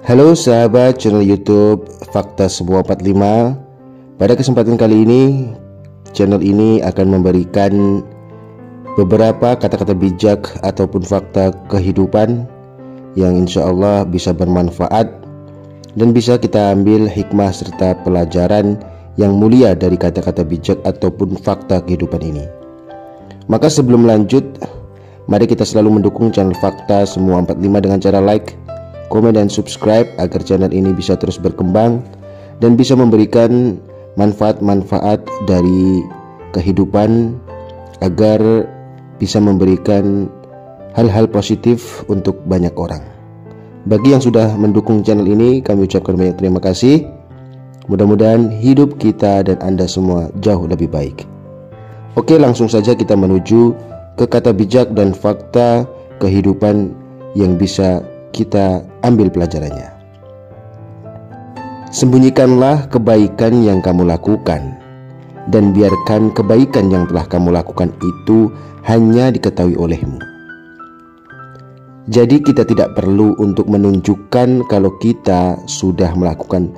Halo sahabat channel YouTube Fakta Semua 45. Pada kesempatan kali ini, channel ini akan memberikan beberapa kata-kata bijak ataupun fakta kehidupan yang insya Allah bisa bermanfaat dan bisa kita ambil hikmah serta pelajaran yang mulia dari kata-kata bijak ataupun fakta kehidupan ini. Maka sebelum lanjut, mari kita selalu mendukung channel Fakta Semua 45 dengan cara like, komen, dan subscribe agar channel ini bisa terus berkembang dan bisa memberikan manfaat-manfaat dari kehidupan agar bisa memberikan hal-hal positif untuk banyak orang. Bagi yang sudah mendukung channel ini, kami ucapkan banyak terima kasih. Mudah-mudahan hidup kita dan Anda semua jauh lebih baik. Oke, langsung saja kita menuju ke kata bijak dan fakta kehidupan yang bisa kita ambil pelajarannya. Sembunyikanlah kebaikan yang kamu lakukan, dan biarkan kebaikan yang telah kamu lakukan itu hanya diketahui olehmu. Jadi kita tidak perlu untuk menunjukkan kalau kita sudah melakukan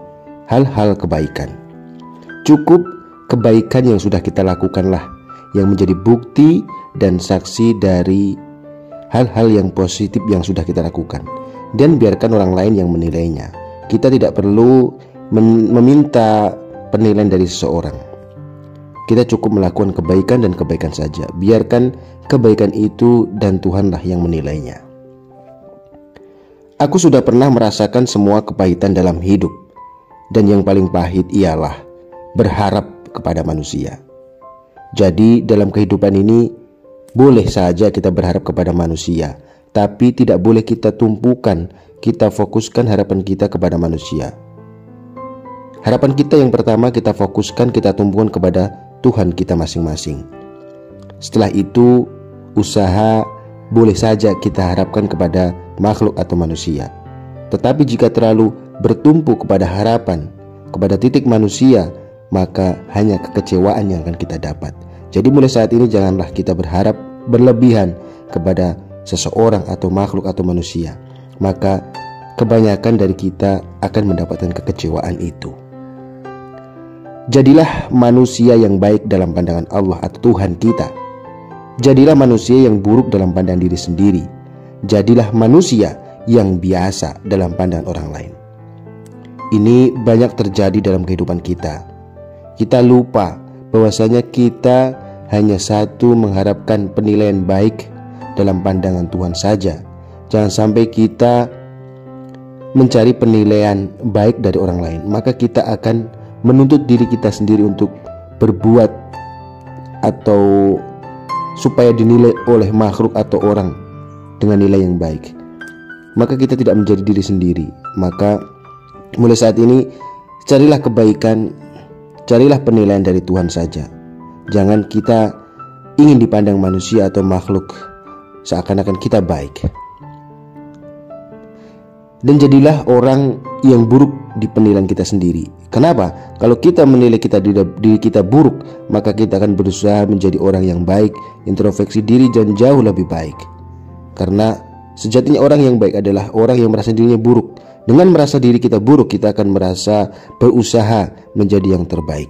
hal-hal kebaikan. Cukup kebaikan yang sudah kita lakukanlah yang menjadi bukti dan saksi dari hal-hal yang positif yang sudah kita lakukan, dan biarkan orang lain yang menilainya. Kita tidak perlu meminta penilaian dari seseorang. Kita cukup melakukan kebaikan dan kebaikan saja. Biarkan kebaikan itu dan Tuhanlah yang menilainya. Aku sudah pernah merasakan semua kepahitan dalam hidup, dan yang paling pahit ialah berharap kepada manusia. Jadi dalam kehidupan ini boleh saja kita berharap kepada manusia, tapi tidak boleh kita tumpukan, kita fokuskan harapan kita kepada manusia. Harapan kita yang pertama kita fokuskan, kita tumpukan kepada Tuhan kita masing-masing. Setelah itu, usaha boleh saja kita harapkan kepada makhluk atau manusia. Tetapi jika terlalu bertumpu kepada harapan, kepada titik manusia, maka hanya kekecewaan yang akan kita dapat. Jadi mulai saat ini janganlah kita berharap berlebihan kepada seseorang atau makhluk atau manusia, maka kebanyakan dari kita akan mendapatkan kekecewaan itu. Jadilah manusia yang baik dalam pandangan Allah atau Tuhan kita. Jadilah manusia yang buruk dalam pandangan diri sendiri. Jadilah manusia yang biasa dalam pandangan orang lain. Ini banyak terjadi dalam kehidupan kita. Kita lupa bahwasanya kita hanya satu mengharapkan penilaian baik dalam pandangan Tuhan saja. Jangan sampai kita mencari penilaian baik dari orang lain, maka kita akan menuntut diri kita sendiri untuk berbuat atau supaya dinilai oleh makhluk atau orang dengan nilai yang baik. Maka kita tidak menjadi diri sendiri. Maka mulai saat ini carilah kebaikan, carilah penilaian dari Tuhan saja. Jangan kita ingin dipandang manusia atau makhluk seakan-akan kita baik. Dan jadilah orang yang buruk di penilaian kita sendiri. Kenapa? Kalau kita menilai diri kita buruk, maka kita akan berusaha menjadi orang yang baik, introspeksi diri dan jauh lebih baik. Karena sejatinya orang yang baik adalah orang yang merasa dirinya buruk. Dengan merasa diri kita buruk, kita akan merasa berusaha menjadi yang terbaik.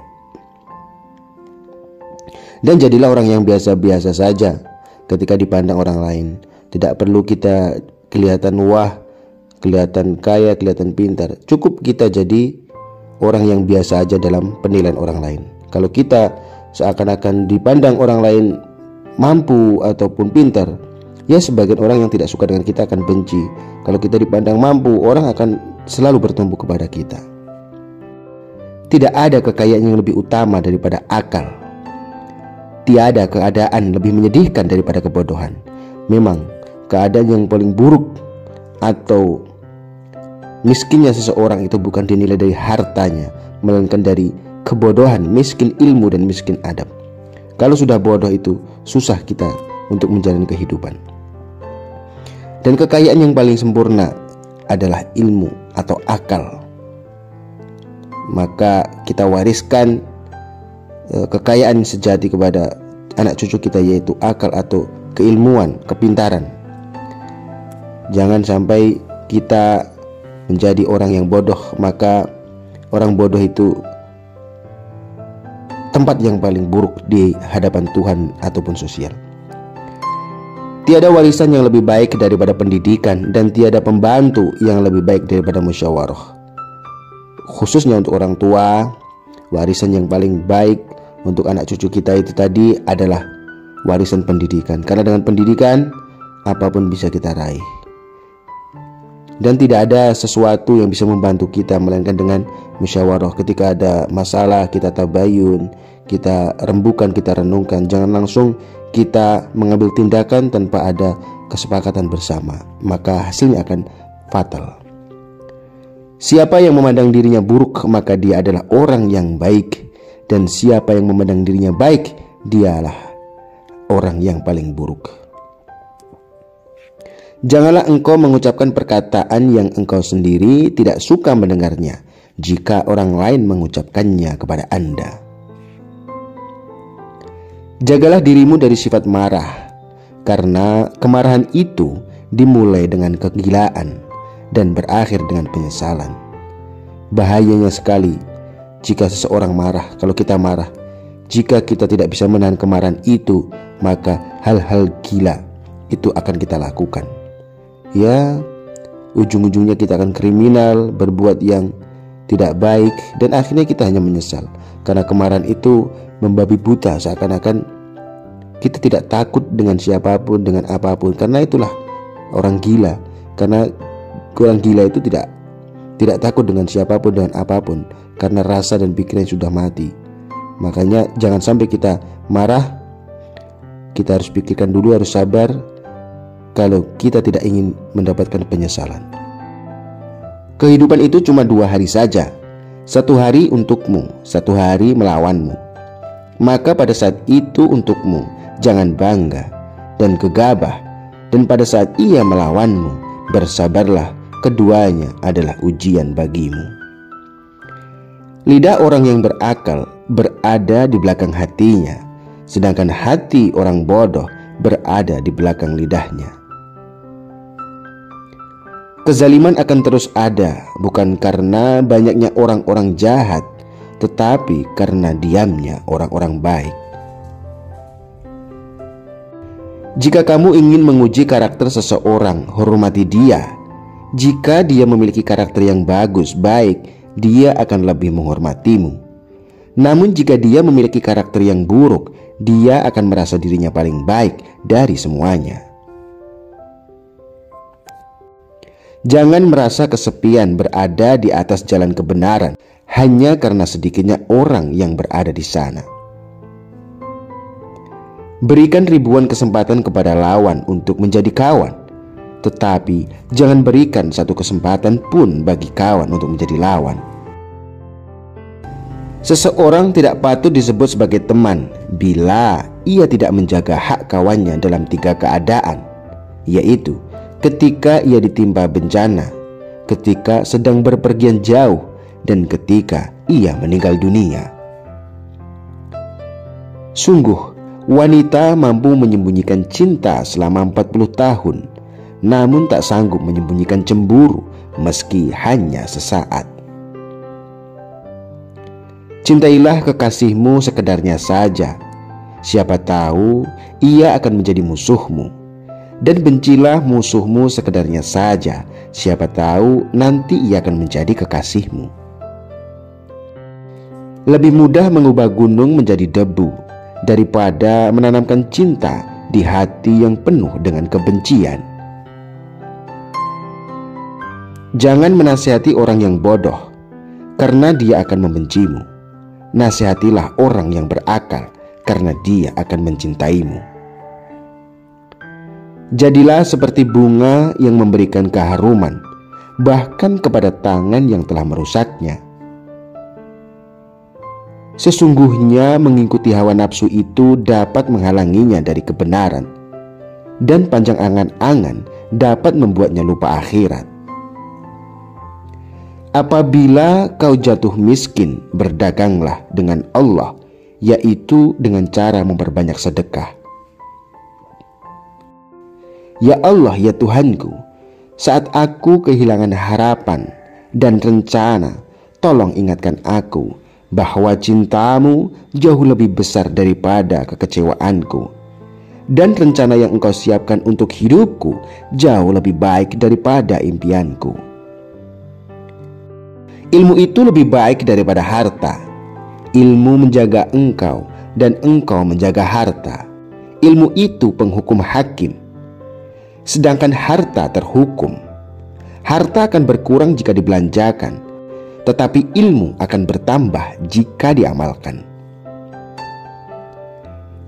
Dan jadilah orang yang biasa-biasa saja ketika dipandang orang lain. Tidak perlu kita kelihatan wah, kelihatan kaya, kelihatan pintar. Cukup kita jadi orang yang biasa aja dalam penilaian orang lain. Kalau kita seakan-akan dipandang orang lain mampu ataupun pintar, ya sebagian orang yang tidak suka dengan kita akan benci. Kalau kita dipandang mampu, orang akan selalu bertumbuh kepada kita. Tidak ada kekayaan yang lebih utama daripada akal. Tiada keadaan lebih menyedihkan daripada kebodohan. Memang keadaan yang paling buruk atau miskinnya seseorang itu bukan dinilai dari hartanya, melainkan dari kebodohan, miskin ilmu dan miskin adab. Kalau sudah bodoh itu susah kita untuk menjalani kehidupan. Dan kekayaan yang paling sempurna adalah ilmu atau akal. Maka kita wariskan kekayaan sejati kepada anak cucu kita, yaitu akal atau keilmuan, kepintaran. Jangan sampai kita menjadi orang yang bodoh, maka orang bodoh itu tempat yang paling buruk di hadapan Tuhan ataupun sosial. Tiada warisan yang lebih baik daripada pendidikan, dan tiada pembantu yang lebih baik daripada musyawarah. Khususnya untuk orang tua, warisan yang paling baik untuk anak cucu kita itu tadi adalah warisan pendidikan. Karena dengan pendidikan apapun bisa kita raih. Dan tidak ada sesuatu yang bisa membantu kita melainkan dengan musyawarah. Ketika ada masalah, kita tabayun, kita rembukan, kita renungkan. Jangan langsung kita mengambil tindakan tanpa ada kesepakatan bersama, maka hasilnya akan fatal. Siapa yang memandang dirinya buruk, maka dia adalah orang yang baik. Dan siapa yang memandang dirinya baik, dialah orang yang paling buruk. Janganlah engkau mengucapkan perkataan yang engkau sendiri tidak suka mendengarnya, jika orang lain mengucapkannya kepada Anda. Jagalah dirimu dari sifat marah, karena kemarahan itu dimulai dengan kegilaan dan berakhir dengan penyesalan. Bahayanya sekali jika seseorang marah. Kalau kita marah, jika kita tidak bisa menahan kemarahan itu, maka hal-hal gila itu akan kita lakukan. Ya, ujung-ujungnya kita akan kriminal, berbuat yang tidak baik, dan akhirnya kita hanya menyesal. Karena kemarahan itu membabi buta, seakan-akan kita tidak takut dengan siapapun, dengan apapun. Karena itulah orang gila. Karena orang gila itu tidak takut dengan siapapun, dengan apapun, karena rasa dan pikiran sudah mati. Makanya jangan sampai kita marah. Kita harus pikirkan dulu, harus sabar, kalau kita tidak ingin mendapatkan penyesalan. Kehidupan itu cuma 2 hari saja. 1 hari untukmu, 1 hari melawanmu. Maka pada saat itu untukmu jangan bangga dan gegabah, dan pada saat ia melawanmu bersabarlah, keduanya adalah ujian bagimu. Lidah orang yang berakal berada di belakang hatinya, sedangkan hati orang bodoh berada di belakang lidahnya. Kezaliman akan terus ada, bukan karena banyaknya orang-orang jahat, tetapi karena diamnya orang-orang baik. Jika kamu ingin menguji karakter seseorang, hormati dia. Jika dia memiliki karakter yang bagus, baik, dia akan lebih menghormatimu. Namun jika dia memiliki karakter yang buruk, dia akan merasa dirinya paling baik dari semuanya. Jangan merasa kesepian berada di atas jalan kebenaran hanya karena sedikitnya orang yang berada di sana. Berikan ribuan kesempatan kepada lawan untuk menjadi kawan, tetapi jangan berikan satu kesempatan pun bagi kawan untuk menjadi lawan. Seseorang tidak patut disebut sebagai teman bila ia tidak menjaga hak kawannya dalam 3 keadaan, yaitu ketika ia ditimpa bencana, ketika sedang berpergian jauh, dan ketika ia meninggal dunia. Sungguh, wanita mampu menyembunyikan cinta selama 40 tahun, namun tak sanggup menyembunyikan cemburu meski hanya sesaat. Cintailah kekasihmu sekedarnya saja. Siapa tahu ia akan menjadi musuhmu. Dan bencilah musuhmu sekedarnya saja. Siapa tahu nanti ia akan menjadi kekasihmu. Lebih mudah mengubah gunung menjadi debu daripada menanamkan cinta di hati yang penuh dengan kebencian. Jangan menasihati orang yang bodoh, karena dia akan membencimu. Nasihatilah orang yang berakal, karena dia akan mencintaimu. Jadilah seperti bunga yang memberikan keharuman, bahkan kepada tangan yang telah merusaknya. Sesungguhnya mengikuti hawa nafsu itu dapat menghalanginya dari kebenaran, dan panjang angan-angan dapat membuatnya lupa akhirat. Apabila kau jatuh miskin, berdaganglah dengan Allah, yaitu dengan cara memperbanyak sedekah. Ya Allah, ya Tuhanku, saat aku kehilangan harapan, dan rencana, tolong ingatkan aku bahwa cintamu jauh lebih besar daripada kekecewaanku. Dan rencana yang engkau siapkan untuk hidupku jauh lebih baik daripada impianku. Ilmu itu lebih baik daripada harta. Ilmu menjaga engkau dan engkau menjaga harta. Ilmu itu penghukum hakim, sedangkan harta terhukum. Harta akan berkurang jika dibelanjakan, tetapi ilmu akan bertambah jika diamalkan.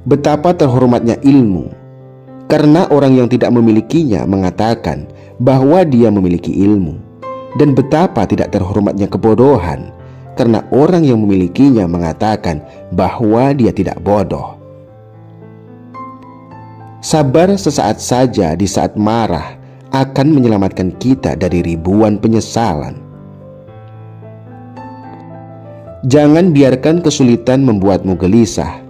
Betapa terhormatnya ilmu, karena orang yang tidak memilikinya mengatakan bahwa dia memiliki ilmu. Dan betapa tidak terhormatnya kebodohan, karena orang yang memilikinya mengatakan bahwa dia tidak bodoh. Sabar sesaat saja di saat marah akan menyelamatkan kita dari ribuan penyesalan. Jangan biarkan kesulitan membuatmu gelisah,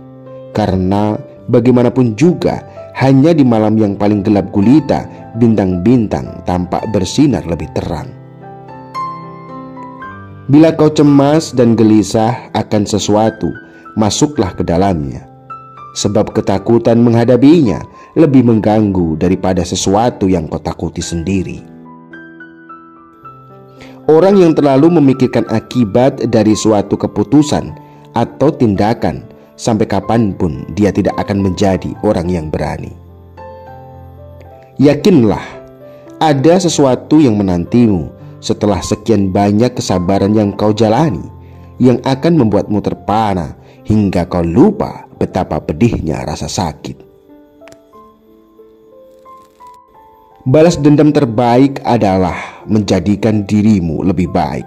karena bagaimanapun juga hanya di malam yang paling gelap gulita bintang-bintang tampak bersinar lebih terang. Bila kau cemas dan gelisah akan sesuatu, masuklah ke dalamnya, sebab ketakutan menghadapinya lebih mengganggu daripada sesuatu yang kau takuti sendiri. Orang yang terlalu memikirkan akibat dari suatu keputusan atau tindakan, sampai kapanpun dia tidak akan menjadi orang yang berani. Yakinlah, ada sesuatu yang menantimu setelah sekian banyak kesabaran yang kau jalani, yang akan membuatmu terpana hingga kau lupa betapa pedihnya rasa sakit. Balas dendam terbaik adalah menjadikan dirimu lebih baik.